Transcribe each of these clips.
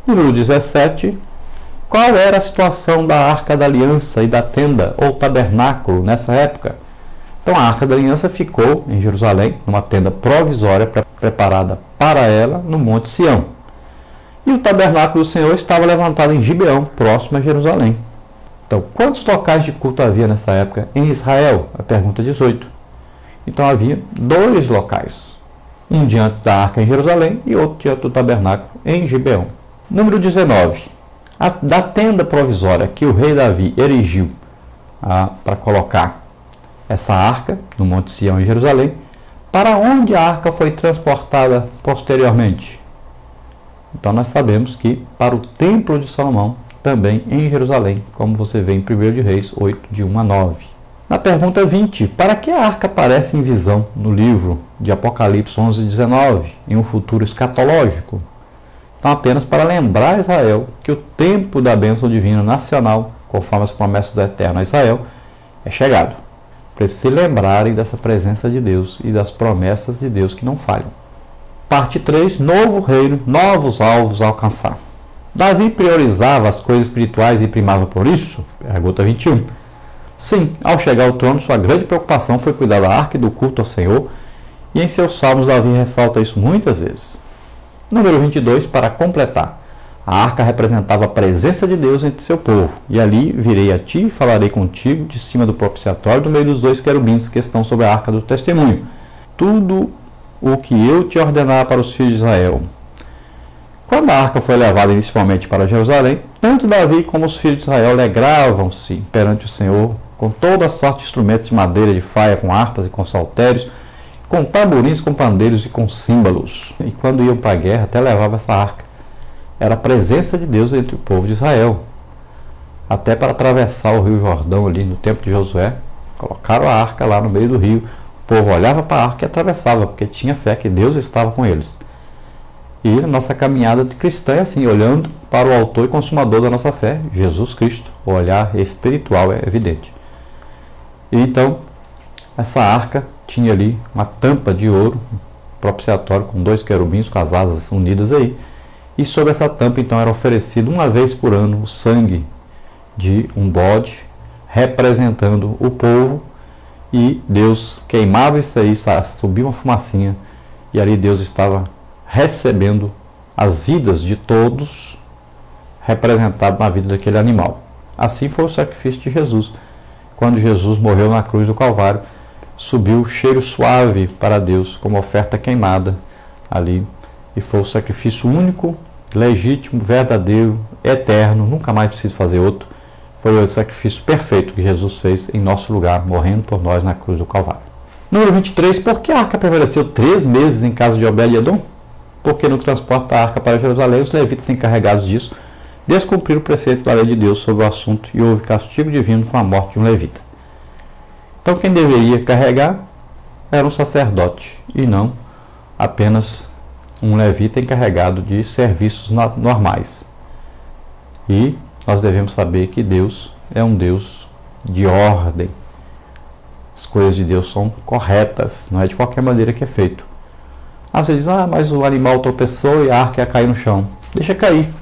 Número 17. Qual era a situação da Arca da Aliança e da tenda ou tabernáculo nessa época? Então a Arca da Aliança ficou em Jerusalém, numa tenda provisória preparada para ela no Monte Sião. E o tabernáculo do Senhor estava levantado em Gibeão, próximo a Jerusalém. Então, quantos locais de culto havia nessa época em Israel? A pergunta 18. Então havia 2 locais. Um diante da Arca em Jerusalém e outro diante do tabernáculo em Gibeão. Número 19. Da tenda provisória que o rei Davi erigiu para colocar essa arca no Monte Sião em Jerusalém, para onde a arca foi transportada posteriormente? Então nós sabemos que para o Templo de Salomão, também em Jerusalém, como você vê em 1 de Reis 8, de 1 a 9. Na pergunta 20, para que a arca aparece em visão no livro de Apocalipse 11, 19, em um futuro escatológico? Então apenas para lembrar a Israel que o tempo da bênção divina nacional, conforme as promessas do Eterno a Israel, é chegado. Para eles se lembrarem dessa presença de Deus e das promessas de Deus que não falham. Parte 3, novo reino, novos alvos a alcançar. Davi priorizava as coisas espirituais e primava por isso? Pergunta 21. Sim, ao chegar ao trono, sua grande preocupação foi cuidar da arca e do culto ao Senhor, e em seus salmos Davi ressalta isso muitas vezes. Número 22, para completar. A arca representava a presença de Deus entre seu povo. E ali virei a ti e falarei contigo de cima do propiciatório, do meio dos 2 querubins que estão sobre a arca do testemunho. Tudo o que eu te ordenar para os filhos de Israel. Quando a arca foi levada inicialmente para Jerusalém, tanto Davi como os filhos de Israel alegravam-se perante o Senhor com toda a sorte de instrumentos de madeira, de faia, com harpas e com saltérios, com tamborins, com pandeiros e com símbolos. E quando iam para a guerra, até levavam essa arca. Era a presença de Deus entre o povo de Israel. Até para atravessar o rio Jordão ali no tempo de Josué, colocaram a arca lá no meio do rio. O povo olhava para a arca e atravessava, porque tinha fé que Deus estava com eles. E a nossa caminhada de cristã é assim, olhando para o autor e consumador da nossa fé, Jesus Cristo. O olhar espiritual é evidente. E então, essa arca tinha ali uma tampa de ouro propiciatório com 2 querubins com as asas unidas aí. E sobre essa tampa, então, era oferecido uma vez por ano o sangue de um bode, representando o povo, e Deus queimava isso aí, subia uma fumacinha, e ali Deus estava recebendo as vidas de todos, representado na vida daquele animal. Assim foi o sacrifício de Jesus. Quando Jesus morreu na cruz do Calvário, subiu o cheiro suave para Deus, como oferta queimada ali, e foi o sacrifício único, legítimo, verdadeiro, eterno, nunca mais precisa fazer outro. Foi o sacrifício perfeito que Jesus fez em nosso lugar, morrendo por nós na cruz do Calvário. Número 23, por que a arca permaneceu 3 meses em casa de Obed-Edom? Porque no transporte da arca para Jerusalém, os levitas encarregados disso descumpriram o preceito da lei de Deus sobre o assunto e houve castigo divino com a morte de um levita. Então quem deveria carregar era um sacerdote e não apenas um levita encarregado de serviços normais. E nós devemos saber que Deus é um Deus de ordem. As coisas de Deus são corretas, não é de qualquer maneira que é feito. Você diz, mas o animal tropeçou e a arca ia cair no chão. Deixa cair,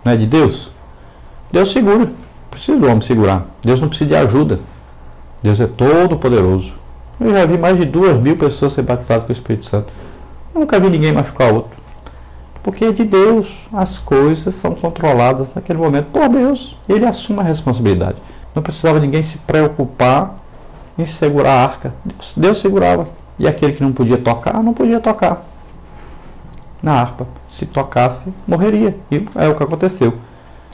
não é de Deus? Deus segura, não precisa do homem segurar. Deus não precisa de ajuda. Deus é todo poderoso. Eu já vi mais de 2.000 pessoas ser batizadas com o Espírito Santo. Nunca vi ninguém machucar outro. Porque é de Deus. As coisas são controladas naquele momento por Deus. Ele assume a responsabilidade. Não precisava ninguém se preocupar em segurar a arca. Deus segurava. E aquele que não podia tocar, não podia tocar na harpa. Se tocasse, morreria. E é o que aconteceu.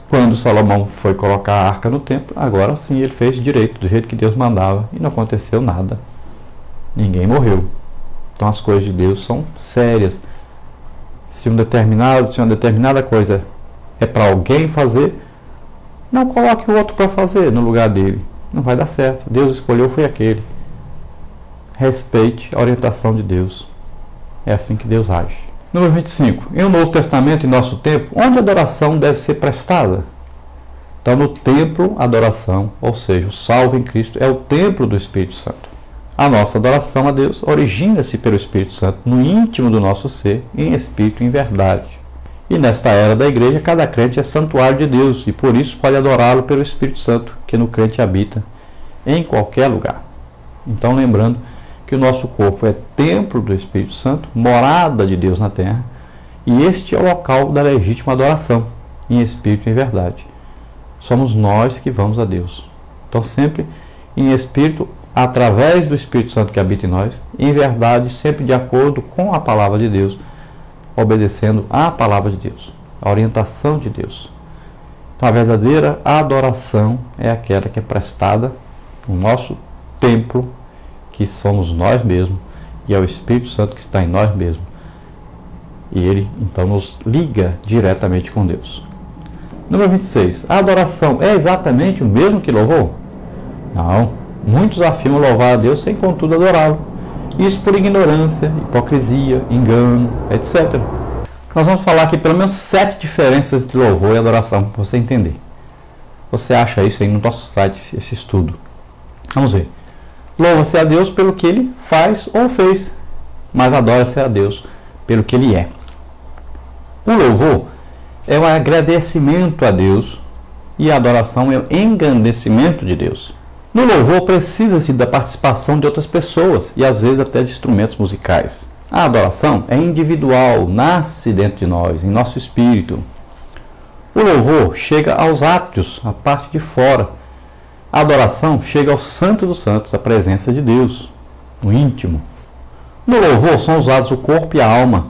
Quando Salomão foi colocar a arca no templo, agora sim ele fez direito, do jeito que Deus mandava. E não aconteceu nada. Ninguém morreu. Então as coisas de Deus são sérias. Se uma determinada coisa é para alguém fazer, não coloque o outro para fazer no lugar dele. Não vai dar certo. Deus escolheu, foi aquele. Respeite a orientação de Deus. É assim que Deus age. Número 25. Em o Novo Testamento, em nosso tempo, onde a adoração deve ser prestada? Então, no templo, a adoração, ou seja, o salvo em Cristo, é o templo do Espírito Santo. A nossa adoração a Deus origina-se pelo Espírito Santo no íntimo do nosso ser, em espírito e em verdade. E nesta era da igreja, cada crente é santuário de Deus e por isso pode adorá-lo pelo Espírito Santo, que no crente habita em qualquer lugar. Então, lembrando que o nosso corpo é templo do Espírito Santo, morada de Deus na terra, e este é o local da legítima adoração, em espírito e em verdade. Somos nós que vamos a Deus. Então, sempre em espírito, através do Espírito Santo que habita em nós, em verdade, sempre de acordo com a palavra de Deus, obedecendo à palavra de Deus, a orientação de Deus. Então, a verdadeira adoração é aquela que é prestada no nosso templo, que somos nós mesmos, e é o Espírito Santo que está em nós mesmos. E ele, então, nos liga diretamente com Deus. Número 26. A adoração é exatamente o mesmo que louvor? Não. Muitos afirmam louvar a Deus sem, contudo, adorá-lo. Isso por ignorância, hipocrisia, engano, etc. Nós vamos falar aqui pelo menos 7 diferenças entre louvor e adoração, para você entender. Você acha isso aí no nosso site, esse estudo. Vamos ver. Louva-se a Deus pelo que Ele faz ou fez, mas adora-se a Deus pelo que Ele é. O louvor é um agradecimento a Deus e a adoração é o engrandecimento de Deus. No louvor precisa-se da participação de outras pessoas e às vezes até de instrumentos musicais. A adoração é individual, nasce dentro de nós, em nosso espírito. O louvor chega aos átrios, a parte de fora. A adoração chega ao Santo dos Santos, a presença de Deus, no íntimo. No louvor são usados o corpo e a alma.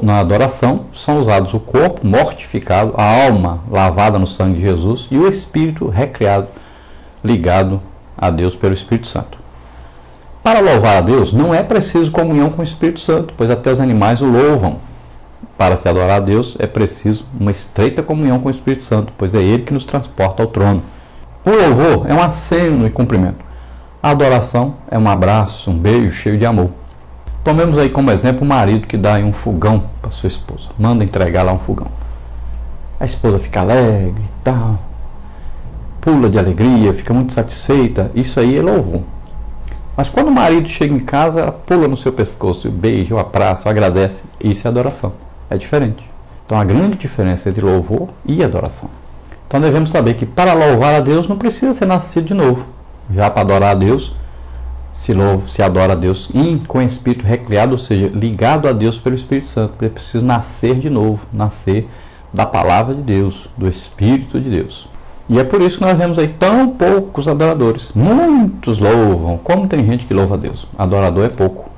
Na adoração são usados o corpo mortificado, a alma lavada no sangue de Jesus e o espírito recriado, ligado a Deus pelo Espírito Santo. Para louvar a Deus não é preciso comunhão com o Espírito Santo, pois até os animais o louvam. Para se adorar a Deus é preciso uma estreita comunhão com o Espírito Santo, pois é Ele que nos transporta ao trono. O louvor é um aceno e cumprimento. A adoração é um abraço, um beijo cheio de amor. Tomemos aí como exemplo o marido que dá um fogão para sua esposa. Manda entregar lá um fogão. A esposa fica alegre e tal. Pula de alegria, fica muito satisfeita. Isso aí é louvor. Mas quando o marido chega em casa, ela pula no seu pescoço, o beija, o abraça, o agradece. Isso é adoração. É diferente. Então, a grande diferença entre louvor e adoração. Então, devemos saber que para louvar a Deus não precisa ser nascido de novo. Já para adorar a Deus, se adora a Deus com espírito recriado, ou seja, ligado a Deus pelo Espírito Santo. É preciso nascer de novo, nascer da palavra de Deus, do Espírito de Deus. E é por isso que nós vemos aí tão poucos adoradores. Muitos louvam. Como tem gente que louva a Deus? Adorador é pouco.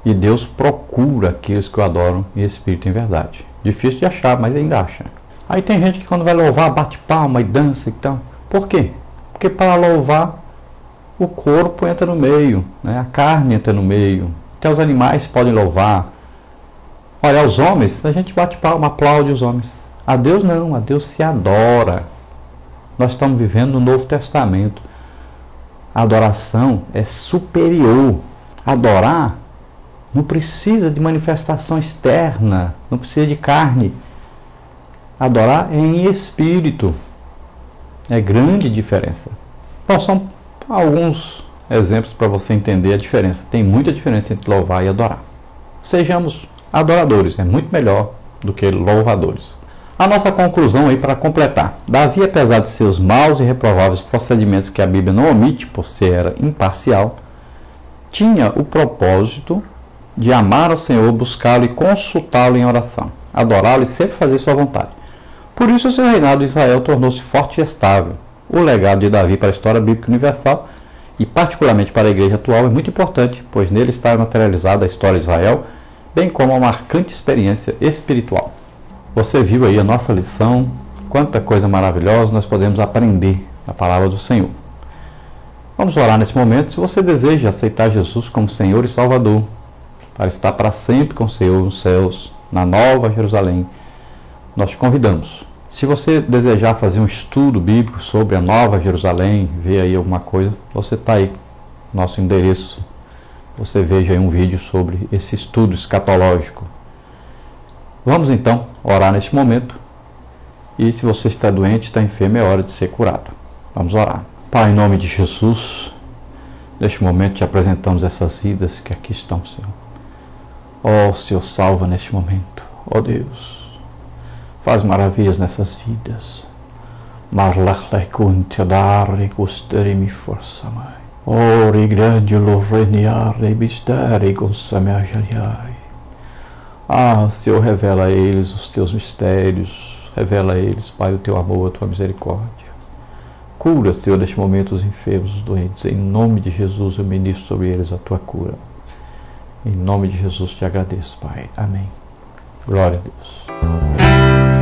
E Deus procura aqueles que o adoram em espírito e em verdade. Difícil de achar, mas ainda acha. Aí tem gente que quando vai louvar bate palma e dança e tal. Por quê? Porque para louvar o corpo entra no meio, né? A carne entra no meio. Até os animais podem louvar. Olha, aos homens, a gente bate palma, aplaude os homens. A Deus não, a Deus se adora. Nós estamos vivendo no Novo Testamento. A adoração é superior. Adorar não precisa de manifestação externa, não precisa de carne. Adorar é em espírito. É grande diferença. Bom, são alguns exemplos para você entender a diferença. Tem muita diferença entre louvar e adorar. Sejamos adoradores, é muito melhor do que louvadores. A nossa conclusão aí para completar. Davi, apesar de seus maus e reprováveis procedimentos que a Bíblia não omite por ser era imparcial, tinha o propósito de amar ao Senhor, buscá-lo e consultá-lo em oração, adorá-lo e sempre fazer sua vontade. Por isso o seu reinado de Israel tornou-se forte e estável. O legado de Davi para a história bíblica universal e particularmente para a igreja atual é muito importante, pois nele está materializada a história de Israel, bem como uma marcante experiência espiritual. Você viu aí a nossa lição, quanta coisa maravilhosa nós podemos aprender na palavra do Senhor. Vamos orar nesse momento. Se você deseja aceitar Jesus como Senhor e Salvador, para estar para sempre com o Senhor nos céus, na Nova Jerusalém, nós te convidamos. Se você desejar fazer um estudo bíblico sobre a Nova Jerusalém, ver aí alguma coisa, você está aí, nosso endereço. Você veja aí um vídeo sobre esse estudo escatológico. Vamos então orar neste momento. E se você está doente, está enfermo, é hora de ser curado. Vamos orar. Pai, em nome de Jesus, neste momento te apresentamos essas vidas que aqui estão, Senhor. Ó, Senhor, salva neste momento. ó Deus, faz maravilhas nessas vidas. Marlaclecuntia dare custerimi força, mãe. Ori grande louveniare bisteri consameajariai. Ah, Senhor, revela a eles os teus mistérios, revela a eles, Pai, o teu amor, a tua misericórdia. Cura, Senhor, neste momento os enfermos, os doentes. Em nome de Jesus eu ministro sobre eles a tua cura. Em nome de Jesus te agradeço, Pai. Amém. Glória a Deus.